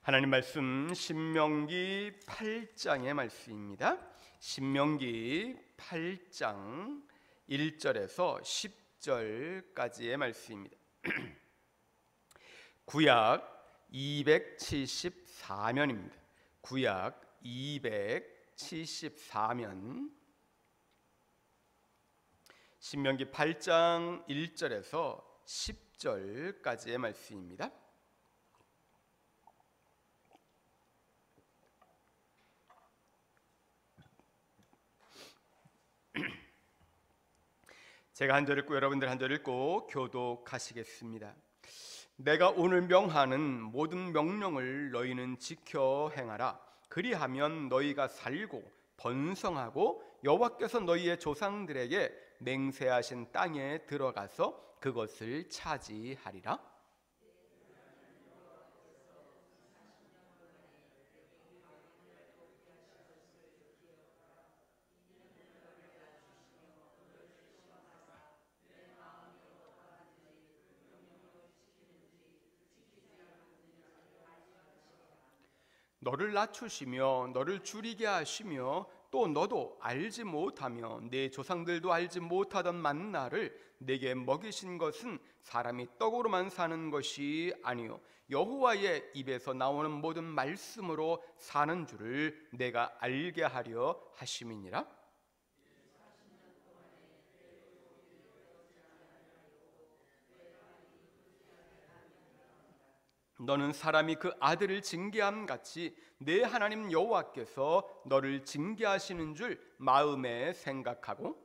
하나님 말씀 신명기 8장의 말씀입니다. 신명기 8장 1절에서 10절까지의 말씀입니다. 구약 274면입니다. 구약 274면 신명기 8장 1절에서 10절까지의 말씀입니다. 제가 한 절 읽고 여러분들 한 절 읽고 교독하시겠습니다. 내가 오늘 명하는 모든 명령을 너희는 지켜 행하라. 그리하면 너희가 살고 번성하고 여호와께서 너희의 조상들에게 맹세하신 땅에 들어가서 그것을 차지하리라. 너를 낮추시며 너를 줄이게 하시며 또 너도 알지 못하며 내 조상들도 알지 못하던 만나를 내게 먹이신 것은 사람이 떡으로만 사는 것이 아니요 여호와의 입에서 나오는 모든 말씀으로 사는 줄을 내가 알게 하려 하심이니라. 너는 사람이 그 아들을 징계함 같이 내 하나님 여호와께서 너를 징계하시는 줄 마음에 생각하고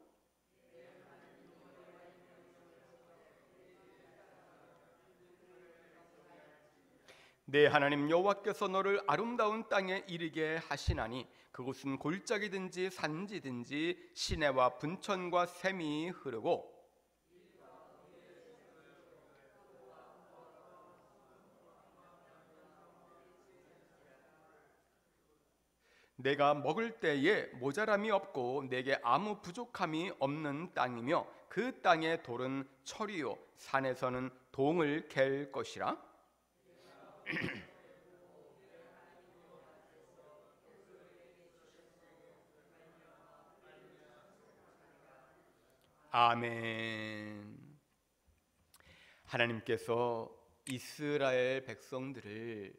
내 하나님 여호와께서 너를 아름다운 땅에 이르게 하시나니 그곳은 골짜기든지 산지든지 시내와 분천과 샘이 흐르고 내가 먹을 때에 모자람이 없고 내게 아무 부족함이 없는 땅이며 그 땅의 돌은 철이요 산에서는 동을 갤 것이라. 아멘. 하나님께서 이스라엘 백성들을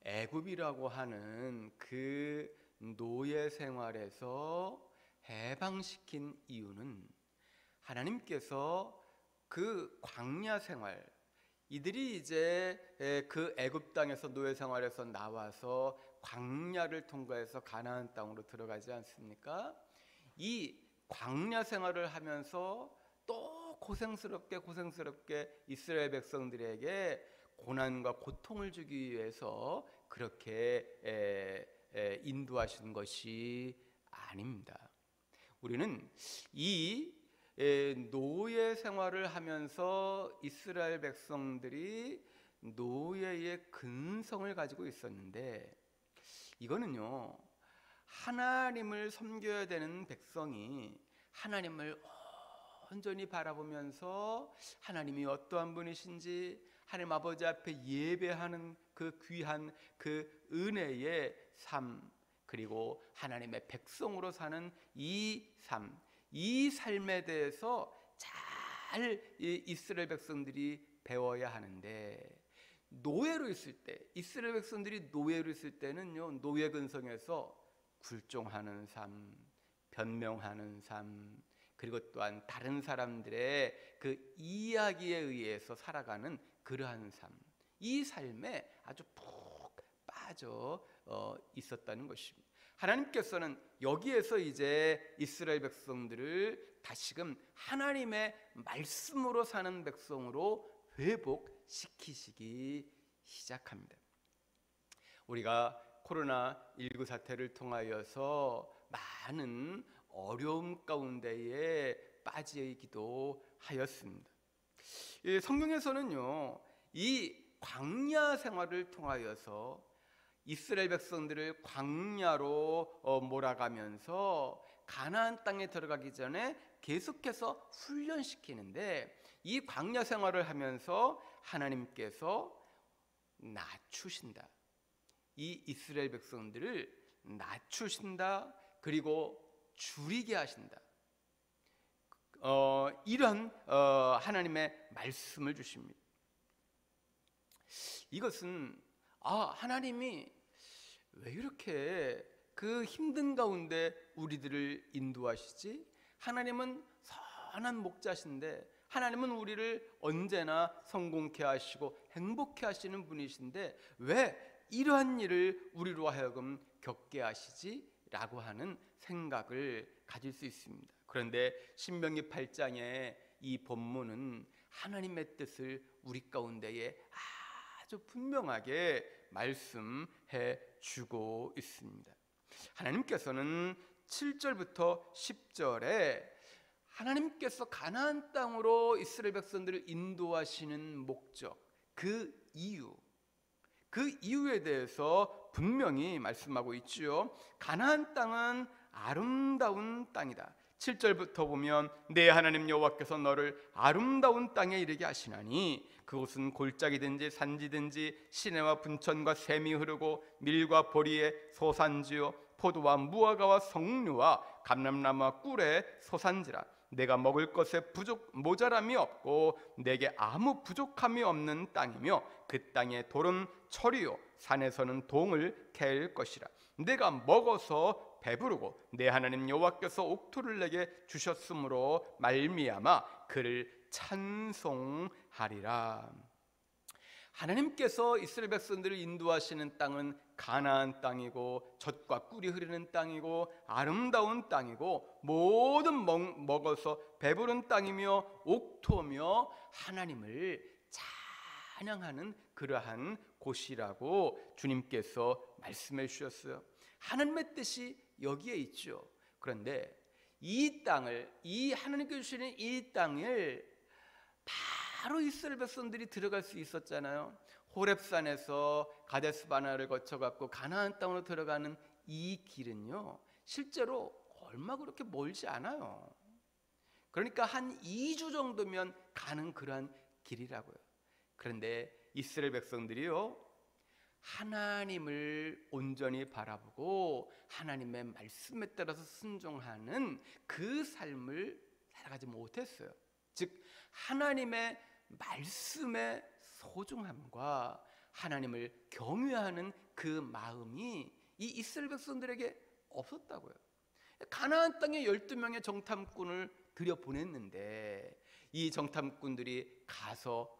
애굽이라고 하는 그 노예 생활에서 해방시킨 이유는 하나님께서 그 광야 생활, 이들이 이제 그 애굽 땅에서 노예 생활에서 나와서 광야를 통과해서 가나안 땅으로 들어가지 않습니까? 이 광야 생활을 하면서 또 고생스럽게 이스라엘 백성들에게 고난과 고통을 주기 위해서 그렇게 인도하시는 것이 아닙니다. 우리는 이 노예 생활을 하면서 이스라엘 백성들이 노예의 근성을 가지고 있었는데 이거는요 하나님을 섬겨야 되는 백성이 하나님을 온전히 바라보면서 하나님이 어떠한 분이신지 하나님 아버지 앞에 예배하는 그 귀한 그 은혜의 삶, 그리고 하나님의 백성으로 사는 이 삶, 이 삶에 대해서 잘 이스라엘 백성들이 배워야 하는데 노예로 있을 때, 이스라엘 백성들이 노예로 있을 때는요 노예 근성에서 굴종하는 삶, 변명하는 삶, 그리고 또한 다른 사람들의 그 이야기에 의해서 살아가는 그러한 삶, 이 삶에 아주 푹 빠져 있었다는 것입니다. 하나님께서는 여기에서 이제 이스라엘 백성들을 다시금 하나님의 말씀으로 사는 백성으로 회복시키시기 시작합니다. 우리가 코로나19 사태를 통하여서 많은 어려움 가운데에 빠지기도 하였습니다. 성경에서는요 이 광야 생활을 통하여서 이스라엘 백성들을 광야로 몰아가면서 가나안 땅에 들어가기 전에 계속해서 훈련시키는데 이 광야 생활을 하면서 하나님께서 낮추신다. 이 이스라엘 백성들을 낮추신다, 그리고 줄이게 하신다. 이런 하나님의 말씀을 주십니다. 이것은 하나님이 왜 이렇게 그 힘든 가운데 우리들을 인도하시지? 하나님은 선한 목자신데, 하나님은 우리를 언제나 성공케 하시고 행복케 하시는 분이신데 왜 이러한 일을 우리로 하여금 겪게 하시지? 라고 하는 생각을 가질 수 있습니다. 그런데 신명기 8장의 이 본문은 하나님의 뜻을 우리 가운데에 아주 분명하게 말씀해 주고 있습니다. 하나님께서는 7절부터 10절에 하나님께서 가나안 땅으로 이스라엘 백성들을 인도하시는 목적, 그 이유에 대해서 분명히 말씀하고 있지요. 가나안 땅은 아름다운 땅이다. 7절부터 보면 내 하나님 여호와께서 너를 아름다운 땅에 이르게 하시나니 그곳은 골짜기든지 산지든지 시내와 분천과 샘이 흐르고 밀과 보리의 소산지요 포도와 무화과와 석류와 감람나무와 꿀의 소산지라. 내가 먹을 것에 모자람이 없고 내게 아무 부족함이 없는 땅이며 그 땅의 돌은 철이요 산에서는 동을 캘 것이라. 내가 먹어서 배부르고 내 하나님 여호와께서 옥토를 내게 주셨으므로 말미암아 그를 찬송하리라. 하나님께서 이스라엘 백성들을 인도하시는 땅은 가나안 땅이고 젖과 꿀이 흐르는 땅이고 아름다운 땅이고 모든 먹어서 배부른 땅이며 옥토며 하나님을 찬양하는 그러한 곳이라고 주님께서 말씀해 주셨어요. 하나님의 뜻이 여기에 있죠. 그런데 이 땅을, 이 하나님께서 주시는 이 땅을 바로 이스라엘 백성들이 들어갈 수 있었잖아요. 호렙산에서 가데스 바네아를 거쳐갖고 가나안 땅으로 들어가는 이 길은요, 실제로 얼마 그렇게 멀지 않아요. 그러니까 한 2주 정도면 가는 그러한 길이라고요. 그런데 이스라엘 백성들이요, 하나님을 온전히 바라보고 하나님의 말씀에 따라서 순종하는 그 삶을 살아가지 못했어요. 즉 하나님의 말씀의 소중함과 하나님을 경외하는 그 마음이 이 이스라엘 백성들에게 없었다고요. 가나안 땅에 12명의 정탐꾼을 들여보냈는데 이 정탐꾼들이 가서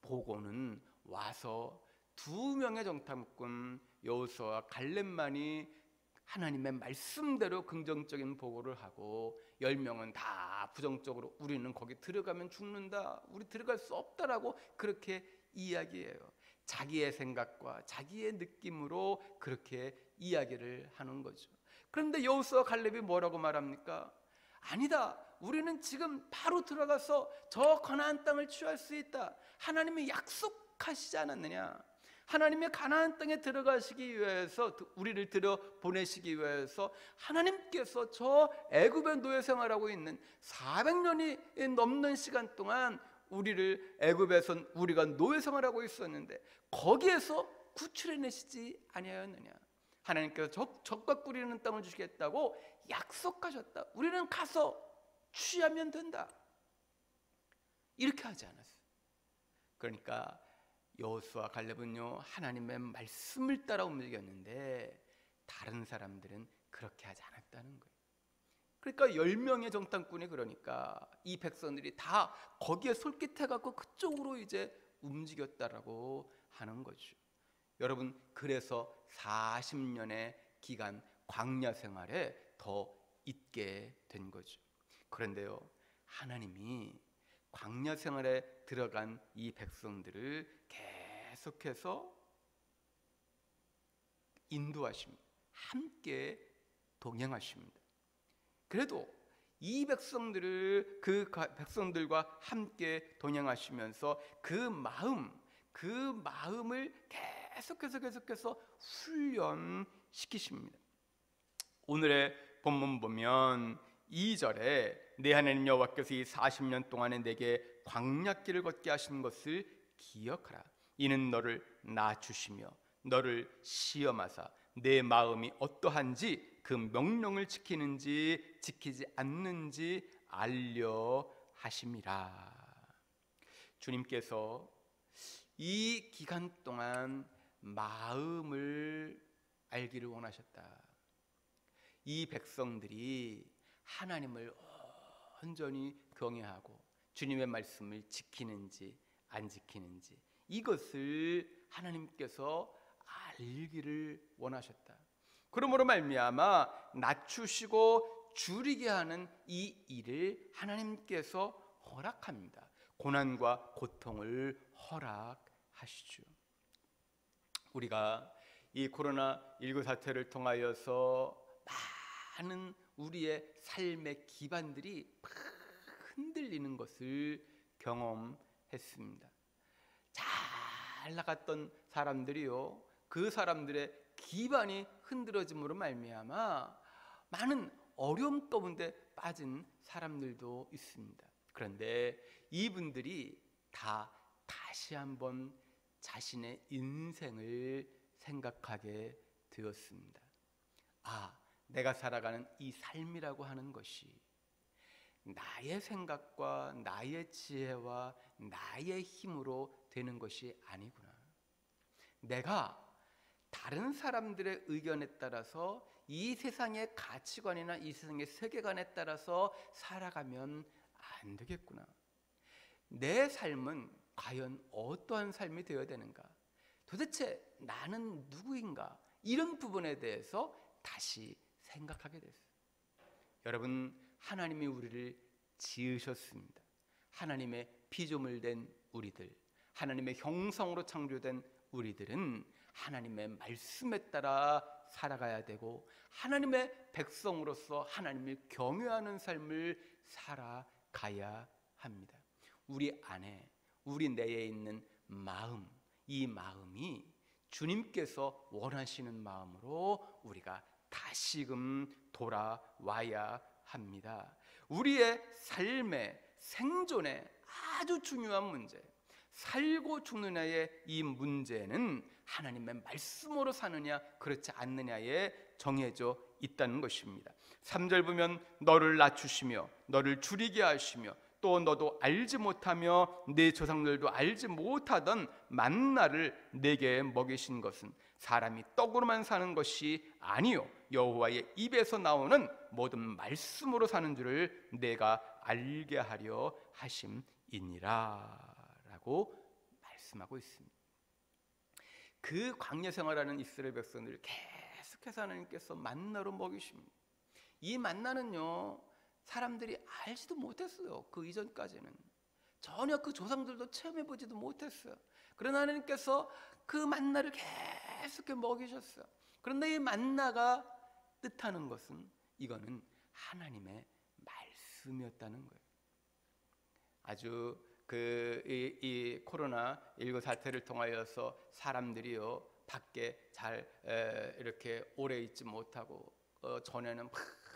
보고는 와서 2명의 정탐꾼 여호수아와 갈렙만이 하나님의 말씀대로 긍정적인 보고를 하고 10명은 다 부정적으로 우리는 거기 들어가면 죽는다, 우리 들어갈 수 없다라고 그렇게 이야기해요. 자기의 생각과 자기의 느낌으로 그렇게 이야기를 하는 거죠. 그런데 여호수아와 갈렙이 뭐라고 말합니까? 아니다, 우리는 지금 바로 들어가서 저 가나안 땅을 취할 수 있다. 하나님이 약속하시지 않았느냐? 하나님의 가나안 땅에 들어가시기 위해서, 우리를 들여보내시기 위해서 하나님께서 저 애굽의 노예 생활하고 있는 400년이 넘는 시간 동안 우리를 애굽에서 우리가 노예 생활하고 있었는데 거기에서 구출해내시지 아니하였느냐? 하나님께서 적과 꿀이는 땅을 주시겠다고 약속하셨다. 우리는 가서 취하면 된다. 이렇게 하지 않았어요. 그러니까 여호수아 갈렙은요, 하나님의 말씀을 따라 움직였는데 다른 사람들은 그렇게 하지 않았다는 거예요. 그러니까 10명의 정탐꾼이, 그러니까 이 백성들이 다 거기에 솔깃해갖고 그쪽으로 이제 움직였다라고 하는 거죠. 여러분, 그래서 40년의 기간 광야 생활에 더 있게 된 거죠. 그런데요, 하나님이 광야 생활에 들어간 이 백성들을 계속해서 인도하십니다. 함께 동행하십니다. 그래도 이 백성들을 그 백성들과 함께 동행하시면서 그 마음을 계속해서 훈련시키십니다. 오늘의 본문 보면 2절에 내 하나님 여호와께서 이 40년 동안에 내게 광야길을 걷게 하신 것을 기억하라. 이는 너를 낮추시며 너를 시험하사 내 마음이 어떠한지 그 명령을 지키는지 지키지 않는지 알려 하심이라. 주님께서 이 기간 동안 마음을 알기를 원하셨다. 이 백성들이 하나님을 온전히 경외하고 주님의 말씀을 지키는지 안 지키는지 이것을 하나님께서 알기를 원하셨다. 그러므로 말미암아 낮추시고 줄이게 하는 이 일을 하나님께서 허락합니다. 고난과 고통을 허락하시죠. 우리가 이 코로나19 사태를 통하여서 많은 우리의 삶의 기반들이 막 흔들리는 것을 경험했습니다. 잘 나갔던 사람들이요, 그 사람들의 기반이 흔들어짐으로 말미암아 많은 어려움 가운데 빠진 사람들도 있습니다. 그런데 이분들이 다시 한번 자신의 인생을 생각하게 되었습니다. 내가 살아가는 이 삶이라고 하는 것이 나의 생각과 나의 지혜와 나의 힘으로 되는 것이 아니구나. 내가 다른 사람들의 의견에 따라서 이 세상의 가치관이나 이 세상의 세계관에 따라서 살아가면 안 되겠구나. 내 삶은 과연 어떠한 삶이 되어야 되는가? 도대체 나는 누구인가? 이런 부분에 대해서 다시 생각하게 됐어요. 여러분, 하나님이 우리를 지으셨습니다. 하나님의 피조물 된 우리들, 하나님의 형상으로 창조된 우리들은 하나님의 말씀에 따라 살아가야 되고 하나님의 백성으로서 하나님을 경외하는 삶을 살아가야 합니다. 우리 안에, 우리 내에 있는 마음, 이 마음이 주님께서 원하시는 마음으로 우리가 다시금 돌아와야 합니다. 우리의 삶의 생존에 아주 중요한 문제, 살고 죽느냐의 이 문제는 하나님의 말씀으로 사느냐 그렇지 않느냐에 정해져 있다는 것입니다. 3절 보면 너를 낮추시며 너를 줄이게 하시며 또 너도 알지 못하며 네 조상들도 알지 못하던 만나를 내게 먹이신 것은 사람이 떡으로만 사는 것이 아니요 여호와의 입에서 나오는 모든 말씀으로 사는 줄을 내가 알게 하려 하심이니라 라고 말씀하고 있습니다. 그 광야 생활하는 이스라엘 백성들을 계속해서 하나님께서 만나로 먹이십니다. 이 만나는요 사람들이 알지도 못했어요. 그 이전까지는 전혀 그 조상들도 체험해보지도 못했어요. 그러나 하나님께서 그 만나를 계속 먹이셨어요. 그런데 이 만나가 뜻하는 것은 이거는 하나님의 말씀이었다는 거예요. 아주 이 코로나19 사태를 통하여서 사람들이요 밖에 잘 이렇게 오래 있지 못하고 전에는 막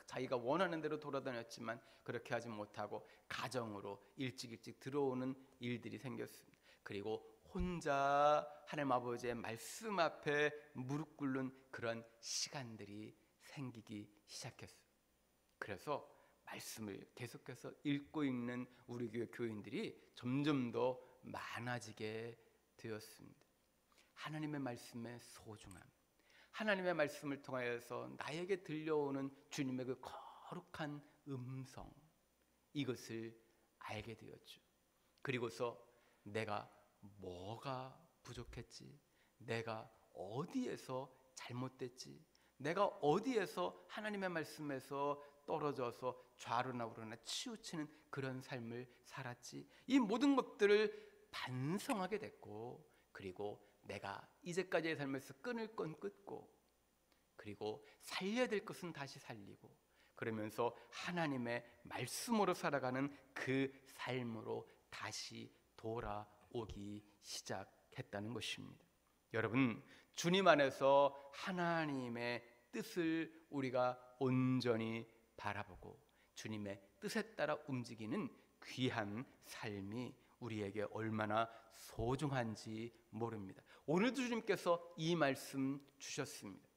자기가 원하는 대로 돌아다녔지만 그렇게 하지 못하고 가정으로 일찍 들어오는 일들이 생겼습니다. 그리고 혼자 하나님 아버지의 말씀 앞에 무릎 꿇는 그런 시간들이 생기기 시작했어요. 그래서 말씀을 계속해서 읽고 읽는 우리 교회 교인들이 점점 더 많아지게 되었습니다. 하나님의 말씀의 소중함, 하나님의 말씀을 통하여서 나에게 들려오는 주님의 그 거룩한 음성, 이것을 알게 되었죠. 그리고서 내가 뭐가 부족했지, 내가 어디에서 잘못됐지, 내가 어디에서 하나님의 말씀에서 떨어져서 좌로나 우로나 치우치는 그런 삶을 살았지, 이 모든 것들을 반성하게 됐고, 그리고 내가 이제까지의 삶에서 끊을 건 끊고, 그리고 살려야 될 것은 다시 살리고, 그러면서 하나님의 말씀으로 살아가는 그 삶으로 다시 돌아오기 시작했다는 것입니다. 여러분, 주님 안에서 하나님의 뜻을 우리가 온전히 바라보고 주님의 뜻에 따라 움직이는 귀한 삶이 우리에게 얼마나 소중한지 모릅니다. 오늘도 주님께서 이 말씀 주셨습니다.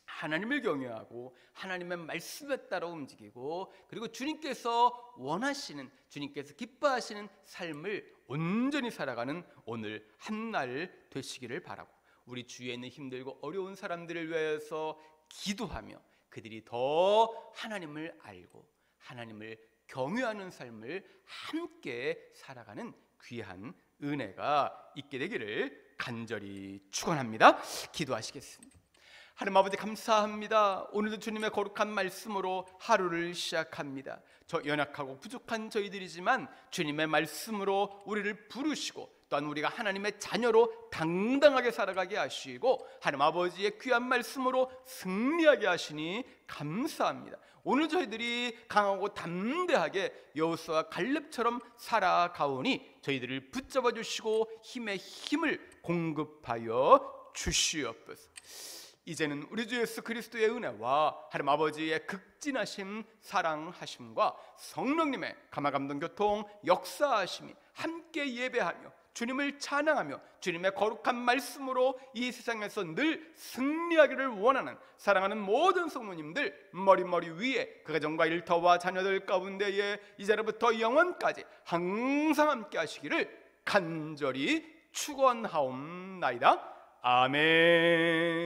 하나님을 경외하고 하나님의 말씀에 따라 움직이고, 그리고 주님께서 원하시는, 주님께서 기뻐하시는 삶을 온전히 살아가는 오늘 한날 되시기를 바라고, 우리 주위에 있는 힘들고 어려운 사람들을 위해서 기도하며 그들이 더 하나님을 알고 하나님을 경외하는 삶을 함께 살아가는 귀한 은혜가 있게 되기를 간절히 축원합니다. 기도하시겠습니다. 하나님 아버지, 감사합니다. 오늘도 주님의 거룩한 말씀으로 하루를 시작합니다. 저 연약하고 부족한 저희들이지만 주님의 말씀으로 우리를 부르시고, 또한 우리가 하나님의 자녀로 당당하게 살아가게 하시고, 하나님 아버지의 귀한 말씀으로 승리하게 하시니 감사합니다. 오늘 저희들이 강하고 담대하게 여호수아와 갈렙처럼 살아가오니 저희들을 붙잡아 주시고 힘에 힘을 공급하여 주시옵소서. 이제는 우리 주 예수 그리스도의 은혜와 하나님 아버지의 극진하심 사랑하심과 성령님의 감화감동 교통 역사하심이 함께 예배하며 주님을 찬양하며 주님의 거룩한 말씀으로 이 세상에서 늘 승리하기를 원하는 사랑하는 모든 성도님들 머리 위에 그 가정과 일터와 자녀들 가운데에 이제로부터 영원까지 항상 함께 하시기를 간절히 축원하옵나이다. 아멘.